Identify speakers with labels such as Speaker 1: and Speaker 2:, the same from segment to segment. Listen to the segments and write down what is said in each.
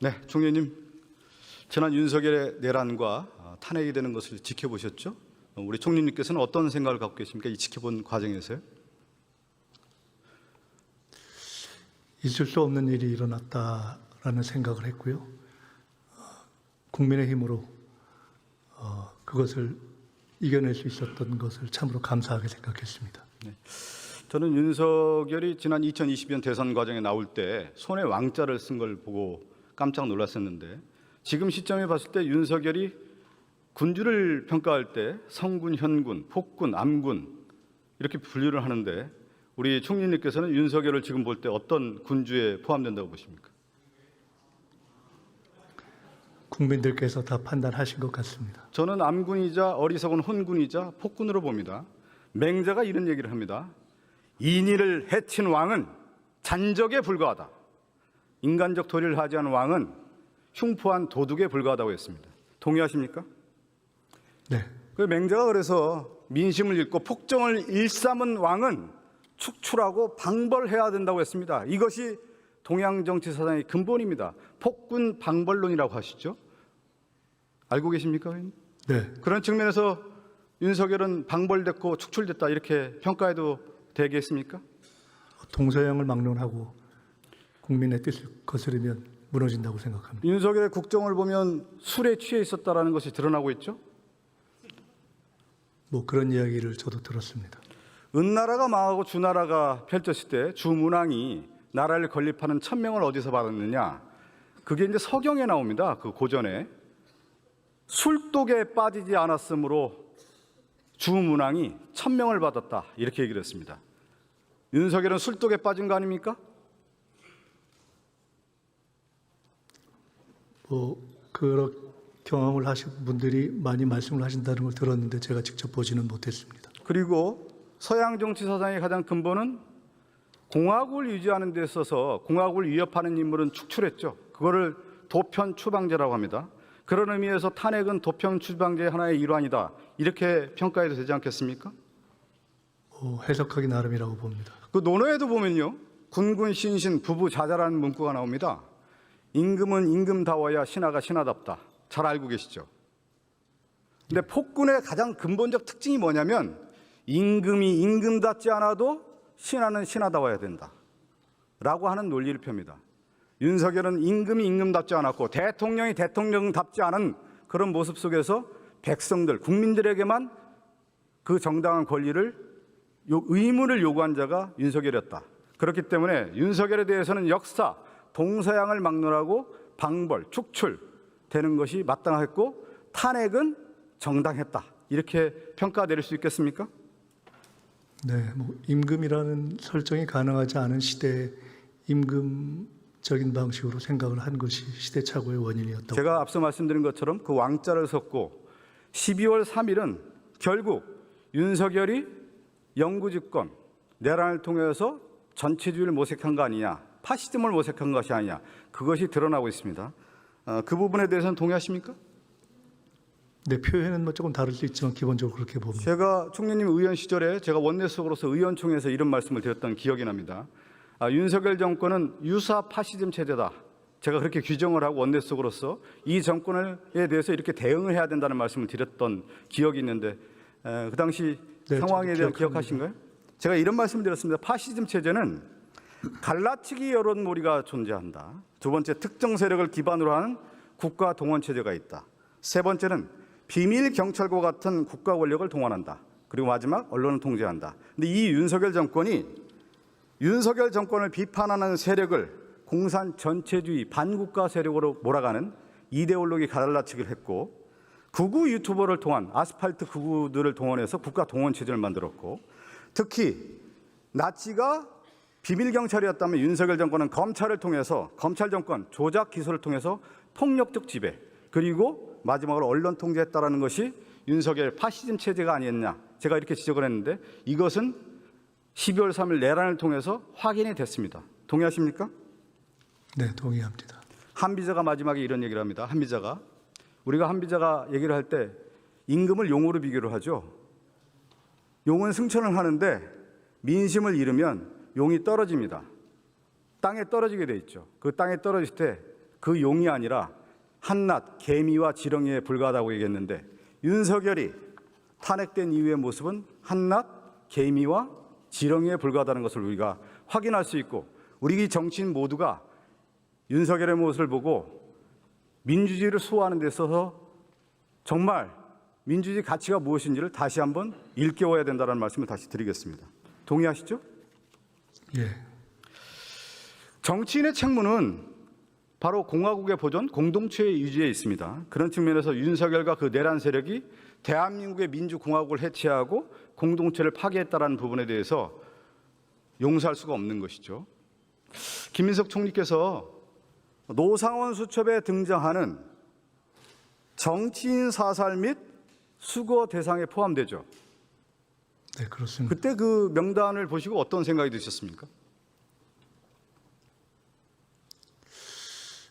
Speaker 1: 네, 총리님, 지난 윤석열의 내란과 탄핵이 되는 것을 지켜보셨죠? 우리 총리님께서는 어떤 생각을 갖고 계십니까? 이 지켜본 과정에서요?
Speaker 2: 있을 수 없는 일이 일어났다라는 생각을 했고요. 국민의힘으로 그것을 이겨낼 수 있었던 것을 참으로 감사하게 생각했습니다.
Speaker 1: 네. 저는 윤석열이 지난 2020년 대선 과정에 나올 때 손에 왕자를 쓴 걸 보고 깜짝 놀랐었는데, 지금 시점에 봤을 때 윤석열이 군주를 평가할 때 성군, 현군, 폭군, 암군 이렇게 분류를 하는데, 우리 총리님께서는 윤석열을 지금 볼 때 어떤 군주에 포함된다고 보십니까?
Speaker 2: 국민들께서 다 판단하신 것 같습니다.
Speaker 1: 저는 암군이자 어리석은 혼군이자 폭군으로 봅니다. 맹자가 이런 얘기를 합니다. 인의를 해친 왕은 잔적에 불과하다. 인간적 도리를 하지 않은 왕은 흉포한 도둑에 불과하다고 했습니다. 동의하십니까?
Speaker 2: 네,
Speaker 1: 그 맹자가 그래서 민심을 읽고 폭정을 일삼은 왕은 축출하고 방벌해야 된다고 했습니다. 이것이 동양 정치 사상의 근본입니다. 폭군 방벌론이라고 하시죠? 알고 계십니까?
Speaker 2: 네,
Speaker 1: 그런 측면에서 윤석열은 방벌됐고 축출됐다 이렇게 평가해도 되겠습니까?
Speaker 2: 동서양을 막론하고 국민의 뜻을 거스르면 무너진다고 생각합니다.
Speaker 1: 윤석열의 국정을 보면 술에 취해 있었다는 것이 드러나고 있죠.
Speaker 2: 뭐 그런 이야기를 저도 들었습니다.
Speaker 1: 은나라가 망하고 주나라가 펼쳤을 때 주문왕이 나라를 건립하는 천명을 어디서 받았느냐? 그게 이제 서경에 나옵니다. 그 고전에 술독에 빠지지 않았으므로 주문왕이 천명을 받았다 이렇게 얘기를 했습니다. 윤석열은 술독에 빠진 거 아닙니까?
Speaker 2: 그런 경험을 하신 분들이 많이 말씀을 하신다는 걸 들었는데 제가 직접 보지는 못했습니다.
Speaker 1: 그리고 서양 정치 사상의 가장 근본은 공화국을 유지하는 데 있어서 공화국을 위협하는 인물은 축출했죠. 그거를 도편 추방제라고 합니다. 그런 의미에서 탄핵은 도편 추방제의 하나의 일환이다 이렇게 평가해도 되지 않겠습니까?
Speaker 2: 해석하기 나름이라고 봅니다.
Speaker 1: 그 논어에도 보면요, 군군 신신 부부자자라는 문구가 나옵니다. 임금은 임금다워야 신하가 신하답다. 잘 알고 계시죠? 근데 폭군의 가장 근본적 특징이 뭐냐면 임금이 임금답지 않아도 신하는 신하다워야 된다 라고 하는 논리를 펴니다. 윤석열은 임금이 임금답지 않았고 대통령이 대통령답지 않은 그런 모습 속에서 백성들, 국민들에게만 그 정당한 권리를 의무를 요구한 자가 윤석열이었다. 그렇기 때문에 윤석열에 대해서는 역사, 동서양을 막론하고 방벌, 축출 되는 것이 마땅했고 탄핵은 정당했다. 이렇게 평가 내릴 수 있겠습니까?
Speaker 2: 네, 임금이라는 설정이 가능하지 않은 시대에 임금적인 방식으로 생각을 한 것이 시대착오의 원인이었다고.
Speaker 1: 제가 앞서 말씀드린 것처럼 그 왕자를 섰고 12월 3일은 결국 윤석열이 영구집권, 내란을 통해서 전체주의를 모색한 거 아니냐, 파시즘을 모색한 것이 아니냐, 그것이 드러나고 있습니다. 그 부분에 대해서는 동의하십니까?
Speaker 2: 네, 표현은 조금 다를 수 있지만 기본적으로 그렇게 봅니다.
Speaker 1: 제가 총리님 의원 시절에 제가 원내수석으로서 의원총회에서 이런 말씀을 드렸던 기억이 납니다. 윤석열 정권은 유사 파시즘 체제다. 제가 그렇게 규정을 하고 원내수석으로서 이 정권에 대해서 이렇게 대응을 해야 된다는 말씀을 드렸던 기억이 있는데 그 당시
Speaker 2: 네,
Speaker 1: 상황에 대한
Speaker 2: 기억합니다.
Speaker 1: 기억하신가요? 제가 이런 말씀을 드렸습니다. 파시즘 체제는 갈라치기 여론몰이가 존재한다. 두 번째, 특정 세력을 기반으로 하는 국가 동원 체제가 있다. 세 번째는 비밀 경찰과 같은 국가 권력을 동원한다. 그리고 마지막, 언론을 통제한다. 근데 이 윤석열 정권이 윤석열 정권을 비판하는 세력을 공산 전체주의 반국가 세력으로 몰아가는 이데올로기 갈라치기를 했고, 극우 유튜버를 통한 아스팔트 극우들을 동원해서 국가 동원 체제를 만들었고, 특히 나치가 비밀 경찰이었다면 윤석열 정권은 검찰을 통해서 검찰 정권 조작 기소를 통해서 폭력적 지배, 그리고 마지막으로 언론 통제했다라는 것이 윤석열 파시즘 체제가 아니었냐, 제가 이렇게 지적을 했는데 이것은 12월 3일 내란을 통해서 확인이 됐습니다. 동의하십니까?
Speaker 2: 네, 동의합니다.
Speaker 1: 한비자가 마지막에 이런 얘기를 합니다. 한비자가, 우리가 한비자가 얘기를 할 때 임금을 용으로 비교를 하죠. 용은 승천을 하는데 민심을 잃으면 용이 떨어집니다. 땅에 떨어지게 돼 있죠. 그 땅에 떨어질 때 그 용이 아니라 한낱 개미와 지렁이에 불과하다고 얘기했는데 윤석열이 탄핵된 이후의 모습은 한낱 개미와 지렁이에 불과하다는 것을 우리가 확인할 수 있고 우리 정치인 모두가 윤석열의 모습을 보고 민주주의를 수호하는 데 있어서 정말 민주주의 가치가 무엇인지를 다시 한번 일깨워야 된다는 말씀을 다시 드리겠습니다. 동의하시죠?
Speaker 2: 예.
Speaker 1: 정치인의 책무는 바로 공화국의 보존, 공동체의 유지에 있습니다. 그런 측면에서 윤석열과 그 내란 세력이 대한민국의 민주공화국을 해체하고 공동체를 파괴했다는 부분에 대해서 용서할 수가 없는 것이죠. 김민석 총리께서 노상원 수첩에 등장하는 정치인 사살 및 수거 대상에 포함되죠.
Speaker 2: 네, 그렇습니다.
Speaker 1: 그때 그 명단을 보시고 어떤 생각이 드셨습니까?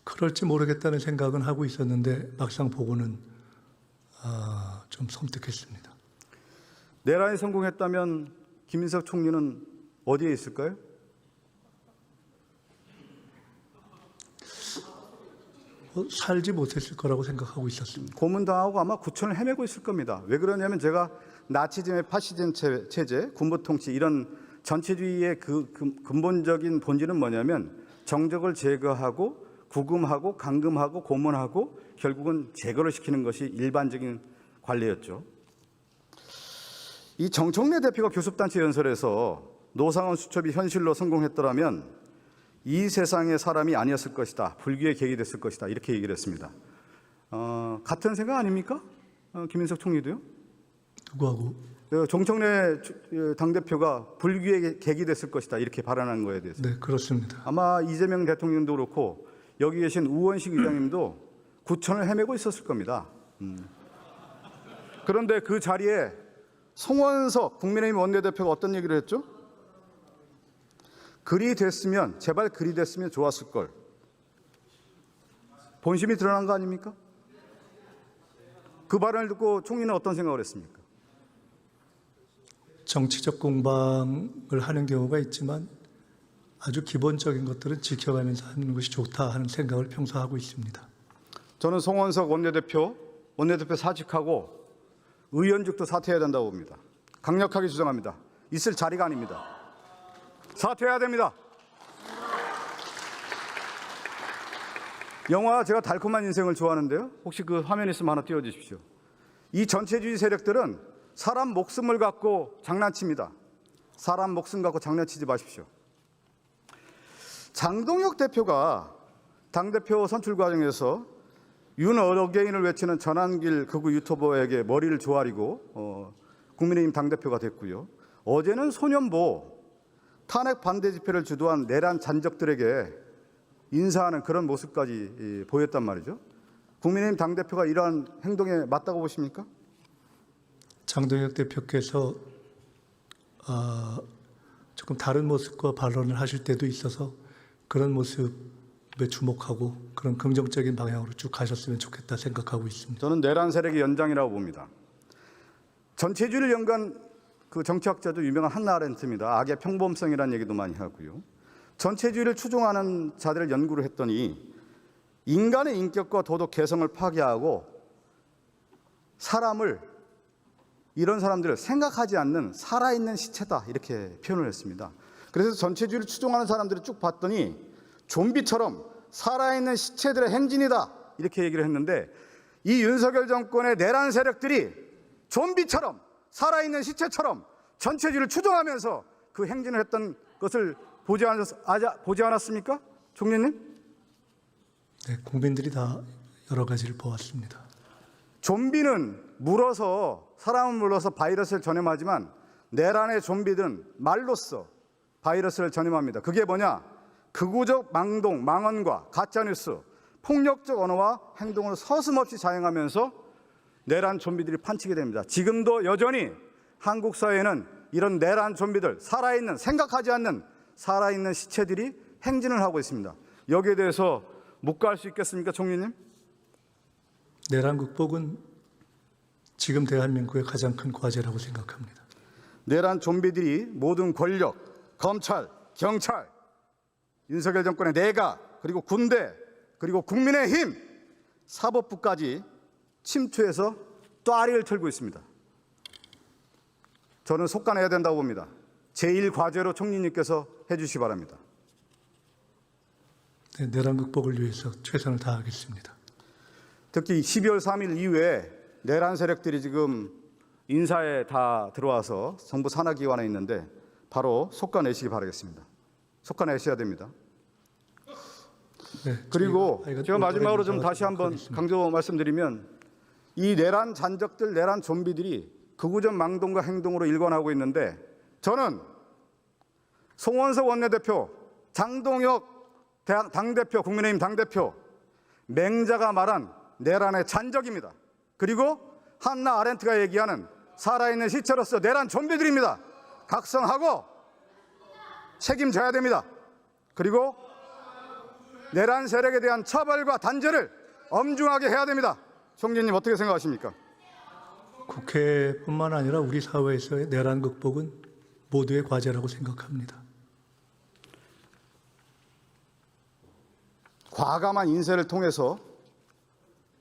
Speaker 2: 그럴지 모르겠다는 생각은 하고 있었는데 막상 보고는 좀 섬뜩했습니다.
Speaker 1: 내란에 성공했다면 김민석 총리는 어디에 있을까요?
Speaker 2: 살지 못했을 거라고 생각하고 있었습니다.
Speaker 1: 고문당하고 아마 구천을 헤매고 있을 겁니다. 왜 그러냐면 제가 나치즘의 파시즘 체제, 군부 통치 이런 전체주의의 그 근본적인 본질은 뭐냐면 정적을 제거하고 구금하고 감금하고 고문하고 결국은 제거를 시키는 것이 일반적인 관례였죠. 이 정청래 대표가 교섭단체 연설에서 노상원 수첩이 현실로 성공했더라면 이 세상의 사람이 아니었을 것이다. 불교의 계기 됐을 것이다. 이렇게 얘기를 했습니다. 같은 생각 아닙니까? 김민석 총리도요?
Speaker 2: 누구하고?
Speaker 1: 정청래 당대표가 불교의 계기 됐을 것이다. 이렇게 발언한 거에 대해서.
Speaker 2: 네, 그렇습니다.
Speaker 1: 아마 이재명 대통령도 그렇고 여기 계신 우원식 의장님도 구천을 헤매고 있었을 겁니다. 그런데 그 자리에 송원석 국민의힘 원내대표가 어떤 얘기를 했죠? 글이 됐으면 제발 글이 됐으면 좋았을 걸. 본심이 드러난 거 아닙니까? 그 발언을 듣고 총리는 어떤 생각을 했습니까?
Speaker 2: 정치적 공방을 하는 경우가 있지만 아주 기본적인 것들은 지켜가면서 하는 것이 좋다 하는 생각을 평소 하고 있습니다.
Speaker 1: 저는 송원석 원내대표 사직하고 의원직도 사퇴해야 된다고 봅니다. 강력하게 주장합니다. 있을 자리가 아닙니다. 사퇴해야 됩니다. 영화 제가 달콤한 인생을 좋아하는데요. 혹시 그 화면 있으면 하나 띄워주십시오. 이 전체주의 세력들은 사람 목숨을 갖고 장난칩니다. 사람 목숨 갖고 장난치지 마십시오. 장동혁 대표가 당대표 선출 과정에서 윤 어게인을 외치는 전환길 극우 유튜버에게 머리를 조아리고 국민의힘 당대표가 됐고요. 어제는 소년보 탄핵 반대 집회를 주도한 내란 잔적들에게 인사하는 그런 모습까지 보였단 말이죠. 국민의힘 당대표가 이러한 행동에 맞다고 보십니까?
Speaker 2: 장동혁 대표께서 조금 다른 모습과 발언을 하실 때도 있어서 그런 모습에 주목하고 그런 긍정적인 방향으로 쭉 가셨으면 좋겠다 생각하고 있습니다.
Speaker 1: 저는 내란 세력의 연장이라고 봅니다. 전체주의를 연구한 그 정치학자도 유명한 한나 아렌트입니다. 악의 평범성이라는 얘기도 많이 하고요. 전체주의를 추종하는 자들을 연구를 했더니 인간의 인격과 도덕 개성을 파괴하고 사람을 이런 사람들을 생각하지 않는 살아있는 시체다 이렇게 표현을 했습니다. 그래서 전체주의를 추종하는 사람들을 쭉 봤더니 좀비처럼 살아있는 시체들의 행진이다 이렇게 얘기를 했는데 이 윤석열 정권의 내란 세력들이 좀비처럼 살아있는 시체처럼 전체주의를 추종하면서 그 행진을 했던 것을 보지 않았습니까? 총리님?
Speaker 2: 네, 국민들이 다 여러 가지를 보았습니다.
Speaker 1: 좀비는 물어서 사람을 물어서 바이러스를 전염하지만 내란의 좀비들은 말로써 바이러스를 전염합니다. 그게 뭐냐? 극우적 망동, 망언과 가짜뉴스, 폭력적 언어와 행동을 서슴없이 자행하면서 내란 좀비들이 판치게 됩니다. 지금도 여전히 한국 사회에는 이런 내란 좀비들, 살아있는, 생각하지 않는 살아있는 시체들이 행진을 하고 있습니다. 여기에 대해서 묵과할 수 있겠습니까, 총리님?
Speaker 2: 내란 극복은 지금 대한민국의 가장 큰 과제라고 생각합니다.
Speaker 1: 내란 좀비들이 모든 권력, 검찰, 경찰, 윤석열 정권의 내각, 그리고 군대, 그리고 국민의힘 사법부까지 침투해서 또아리를 털고 있습니다. 저는 속간해야 된다고 봅니다. 제1과제로 총리님께서 해주시기 바랍니다.
Speaker 2: 네, 내란 극복을 위해서 최선을 다하겠습니다.
Speaker 1: 특히 12월 3일 이후에 내란 세력들이 지금 인사에 다 들어와서 정부 산하기관에 있는데 바로 속간내시기 바라겠습니다. 속간내셔야 됩니다.
Speaker 2: 네,
Speaker 1: 그리고
Speaker 2: 저희가
Speaker 1: 제가 마지막으로 좀 다시 한번
Speaker 2: 하겠습니다.
Speaker 1: 강조 말씀드리면 이 내란 잔적들, 내란 좀비들이 극우적 망동과 행동으로 일관하고 있는데 저는 송원석 원내대표, 장동혁 당대표, 국민의힘 당대표 맹자가 말한 내란의 잔적입니다. 그리고 한나 아렌트가 얘기하는 살아있는 시체로서 내란 좀비들입니다. 각성하고 책임져야 됩니다. 그리고 내란 세력에 대한 처벌과 단죄를 엄중하게 해야 됩니다. 총리님 어떻게 생각하십니까?
Speaker 2: 국회뿐만 아니라 우리 사회에서의 내란 극복은 모두의 과제라고 생각합니다.
Speaker 1: 과감한 인쇄를 통해서